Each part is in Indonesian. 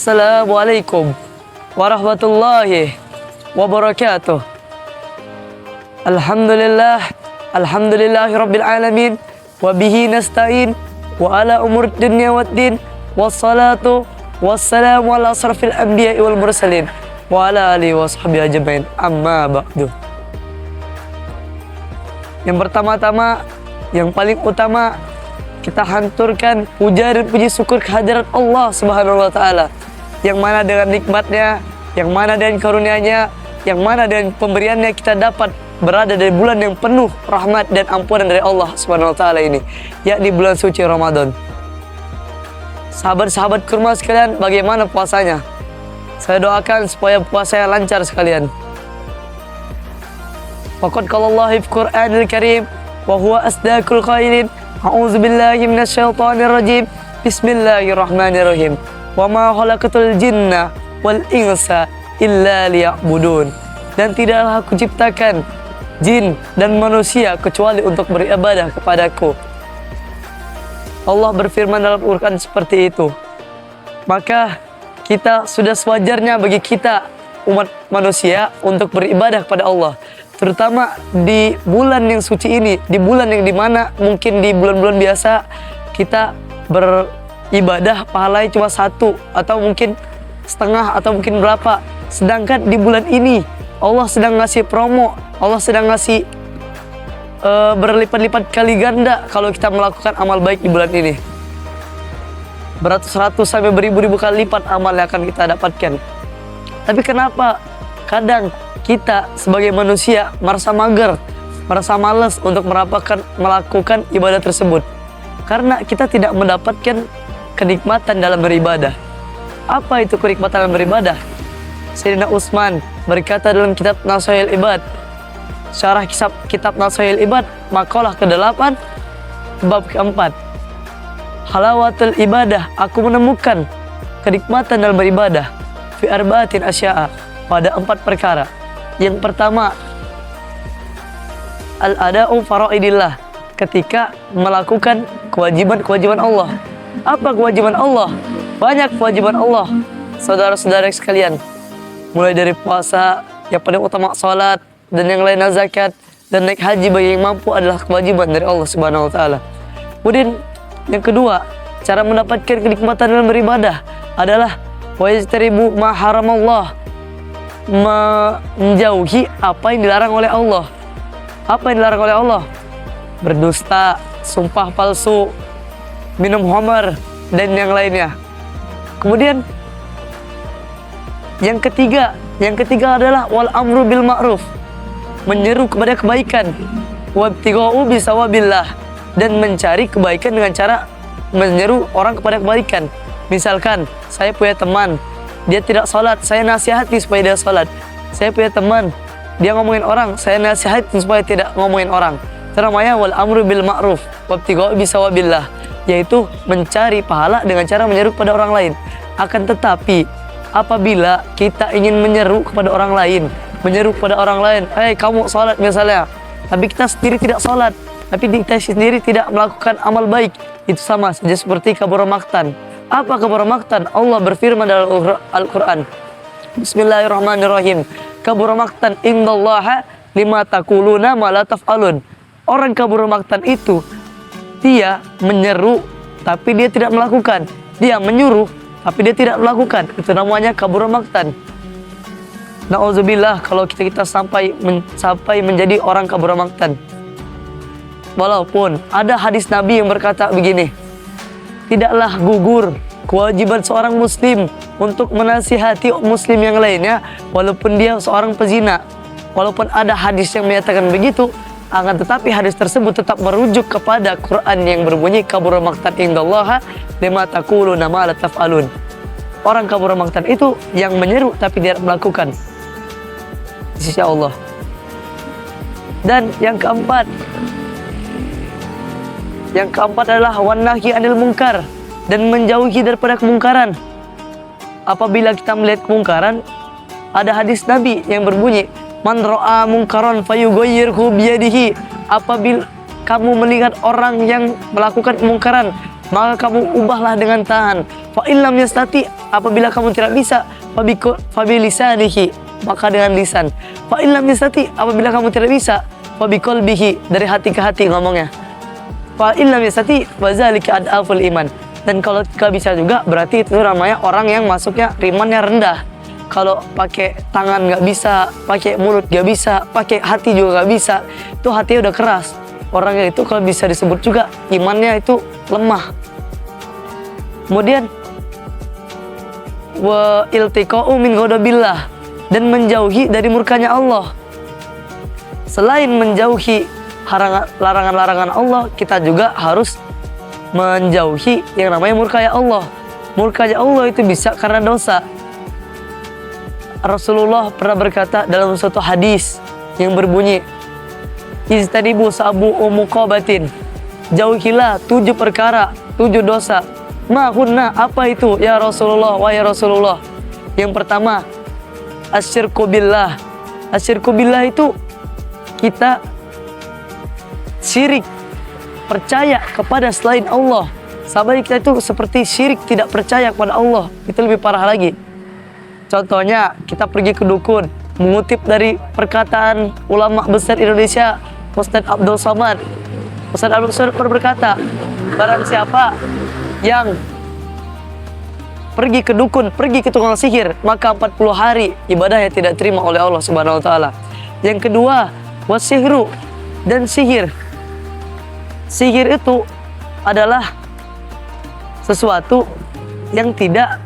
Assalamualaikum warahmatullahi wabarakatuh. Alhamdulillahi rabbil alamin. Wabihi nasta'in. Wa ala umur dunya waddin. Wassalatu wassalamu ala asrafil anbiya'i wal mursalin. Wa ala alihi wa sahbihi ajmain. Amma ba'du. Yang pertama-tama, yang paling utama, kita hanturkan puja dan puji syukur kehadirat Allah Subhanahu wa Ta'ala, yang mana dengan nikmatnya, yang mana dengan karunia-Nya, yang mana dengan pemberiannya kita dapat berada di bulan yang penuh rahmat dan ampunan dari Allah Subhanahu wa Ta'ala ini, yakni bulan suci Ramadan. Sahabat-sahabat kurma sekalian, bagaimana puasanya? Saya doakan supaya puasanya lancar sekalian. Faqad qala Allah fil Qur'anil Karim wa huwa asdaqul qailin. A'udzu billahi minasyaitonir rajim. Bismillahirrahmanirrahim. Wa ma khalaqatul jinna wal insa illa liya'budun. Dan tidaklah aku ciptakan jin dan manusia kecuali untuk beribadah kepadaku. Allah berfirman dalam Al-Quran seperti itu. Maka kita sudah sewajarnya bagi kita umat manusia untuk beribadah kepada Allah, terutama di bulan yang suci ini, di bulan yang dimana mungkin di bulan-bulan biasa kita beribadah pahalanya cuma 1 atau mungkin setengah atau mungkin berapa. Sedangkan di bulan ini Allah sedang ngasih promo, Allah sedang ngasih berlipat-lipat kali ganda kalau kita melakukan amal baik di bulan ini. Beratus-ratus sampai beribu-ribu kali lipat amal yang akan kita dapatkan. Tapi kenapa kadang kita sebagai manusia merasa mager, merasa malas untuk melakukan ibadah tersebut? Karena kita tidak mendapatkan kenikmatan dalam beribadah. Apa itu kenikmatan dalam beribadah? Sayyidina Utsman berkata dalam kitab Nashihul Ibad, syarah kitab Nashihul Ibad, makalah ke-8 bab ke-4. Halawatul ibadah, aku menemukan kenikmatan dalam beribadah fi arba'atin asya'a, pada 4 perkara. Yang pertama, al-ada'u faraidillah, ketika melakukan kewajiban-kewajiban Allah. Apa kewajiban Allah? Banyak kewajiban Allah, saudara-saudara sekalian. Mulai dari puasa, yang paling utama salat, dan yang lainnya zakat, dan naik haji bagi yang mampu adalah kewajiban dari Allah Subhanahu wa Ta'ala. Kemudian yang kedua, cara mendapatkan kenikmatan dalam beribadah adalah wajtaribu ma haramallah, menjauhi apa yang dilarang oleh Allah. Apa yang dilarang oleh Allah? Berdusta, sumpah palsu, minum khamar, dan yang lainnya. Kemudian yang ketiga adalah wal amru bil ma'ruf, menyeru kepada kebaikan, wabtigha'u bisawabillah, dan mencari kebaikan dengan cara menyeru orang kepada kebaikan. Misalkan saya punya teman, dia tidak sholat, saya nasihati supaya dia sholat. Saya punya teman, dia ngomongin orang, saya nasihati supaya tidak ngomongin orang. Itu namanya wal amru bil ma'ruf wabtigha'u bisawabillah, yaitu mencari pahala dengan cara menyeru kepada orang lain. Akan tetapi apabila kita ingin menyeru kepada orang lain, hey kamu sholat misalnya, tapi kita sendiri tidak sholat, tapi kita sendiri tidak melakukan amal baik, itu sama saja seperti kabur maktan. Apa kabur maktan? Allah berfirman dalam Al-Quran, Bismillahirrahmanirrahim, kabur maktan indallaha lima taquluna ma la taf'alun. Orang kabur maktan itu, dia menyeru tapi dia tidak melakukan, dia menyuruh tapi dia tidak melakukan. Itu namanya kabur maktan. Na'udzubillah kalau kita sampai menjadi orang kabur maktan. Walaupun ada hadis Nabi yang berkata begini, tidaklah gugur kewajiban seorang muslim untuk menasihati muslim yang lainnya walaupun dia seorang pezina. Walaupun ada hadis yang menyatakan begitu, akan tetapi hadis tersebut tetap merujuk kepada Quran yang berbunyi kabur maktan indallaha lima taquluna ma la taf'alun. Orang kabur maktan itu yang menyeru tapi tidak melakukan di sisi Allah. Dan yang keempat adalah wan nahyi anil munkar, dan menjauhi daripada kemungkaran. Apabila kita melihat kemungkaran, ada hadis Nabi yang berbunyi, man ra'a munkaran fayughayyirhu biyadihi. Apabila kamu melihat orang yang melakukan kemungkaran, maka kamu ubahlah dengan tangan. Fa illam yastati, apabila kamu tidak bisa, fa bilisanihi, maka dengan lisan. Fa illam yastati, apabila kamu tidak bisa, fa biqalbihi, dari hati ke hati ngomongnya. Fa illam yastati wa zalika adaful iman. Dan kalau gak bisa juga, berarti itu namanya orang yang masuknya imannya rendah. Kalau pakai tangan gak bisa, pakai mulut gak bisa, pakai hati juga gak bisa, itu hatinya udah keras. Orangnya itu kalau bisa disebut juga imannya itu lemah. Kemudian wa iltiqa'u min ghadabillah, dan menjauhi dari murkanya Allah. Selain menjauhi larangan-larangan Allah, kita juga harus menjauhi yang namanya murkanya Allah. Murkanya Allah itu bisa karena dosa. Rasulullah pernah berkata dalam suatu hadis yang berbunyi, Ijtanibu sabu umuqabatin, jauhilah 7 perkara, 7 dosa. Ma hunna, apa itu ya Rasulullah, wahai Rasulullah? Yang pertama, asyirku billah. Asyirku billah itu kita syirik, percaya kepada selain Allah. Sahabat kita itu seperti syirik, tidak percaya kepada Allah. Itu lebih parah lagi. Contohnya, kita pergi ke dukun, mengutip dari perkataan ulama besar Indonesia, Ustadz Abdul Somad. Ustadz Abdul Somad berkata, barang siapa yang pergi ke dukun, pergi ke tukang sihir, maka 40 hari ibadahnya tidak terima oleh Allah Subhanahu wa taala. Yang kedua, wasihru, dan sihir. Sihir itu adalah sesuatu yang tidak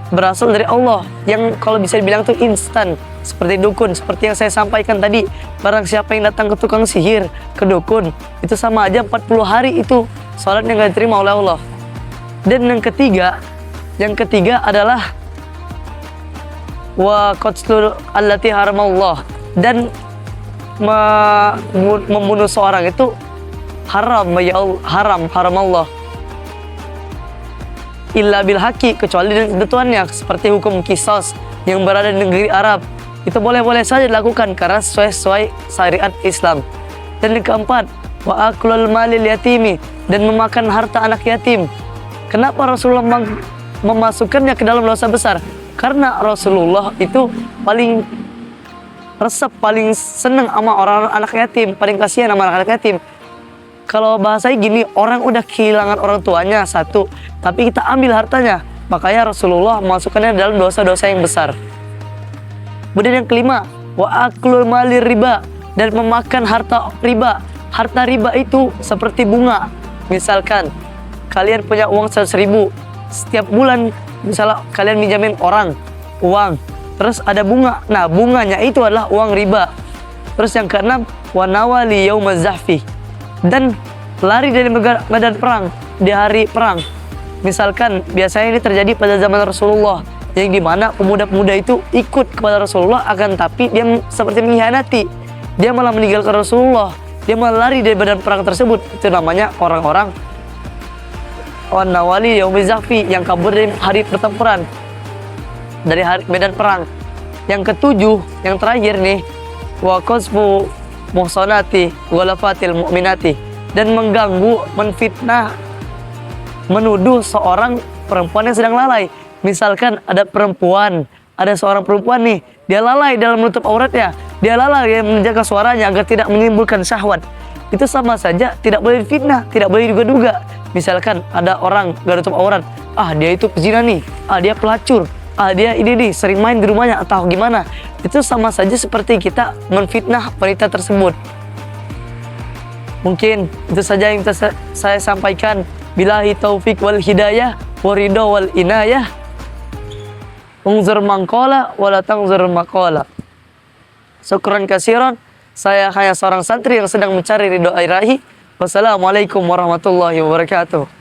berasal dari Allah, yang kalau bisa dibilang itu instan, seperti dukun. Seperti yang saya sampaikan tadi, barang siapa yang datang ke tukang sihir, ke dukun, itu sama aja 40 hari itu sholatnya nggak diterima oleh Allah. Dan yang ketiga adalah wa qatlul allati haramallah, dan membunuh seorang itu haram ya Allah, haram Allah. Illa bil haqi, kecuali dengan ketentuannya, seperti hukum kisos yang berada di negeri Arab. Itu boleh-boleh saja dilakukan karena sesuai syariat Islam. Dan yang keempat, wa aklul malil yatimi, dan memakan harta anak yatim. Kenapa Rasulullah memasukkannya ke dalam dosa besar? Karena Rasulullah itu paling resep, paling seneng sama orang anak yatim, paling kasihan sama anak yatim. Kalau bahasanya gini, orang udah kehilangan orang tuanya satu, tapi kita ambil hartanya, makanya Rasulullah memasukkannya dalam dosa-dosa yang besar. Kemudian yang kelima, wa aklul malir riba, dan memakan harta riba. Harta riba itu seperti bunga. Misalkan kalian punya uang 100.000, setiap bulan misalnya kalian minjamin orang uang, terus ada bunga. Nah, bunganya itu adalah uang riba. Terus yang keenam, wa nawali yaumaz zahfi, dan lari dari medan perang di hari perang. Misalkan biasanya ini terjadi pada zaman Rasulullah, yang dimana pemuda-pemuda itu ikut kepada Rasulullah, akan tapi dia seperti mengkhianati, dia malah meninggalkan Rasulullah, dia malah lari dari medan perang tersebut. Itu namanya orang-orang nawali yaumil zahfi, yang kabur dari hari pertempuran, dari hari medan perang. Yang ketujuh, yang terakhir nih, wa qazfu muhsanati walafatil mu'minati, dan mengganggu, menfitnah, menuduh seorang perempuan yang sedang lalai. Misalkan ada seorang perempuan nih, dia lalai dalam menutup auratnya, dia lalai menjaga suaranya agar tidak menimbulkan syahwat. Itu sama saja tidak boleh difitnah, tidak boleh diduga-duga. Misalkan ada orang gak nutup aurat, dia itu pezina nih, dia pelacur, dia ini nih sering main di rumahnya atau gimana. Itu sama saja seperti kita menfitnah wanita tersebut. Mungkin itu saja yang saya sampaikan. Billahi taufik wal hidayah wa ridha wal inayah. Unzur mangqala wa la tangzur maqala. Syukran katsiran. Saya hanya seorang santri yang sedang mencari ridho ilahi. Wassalamualaikum warahmatullahi wabarakatuh.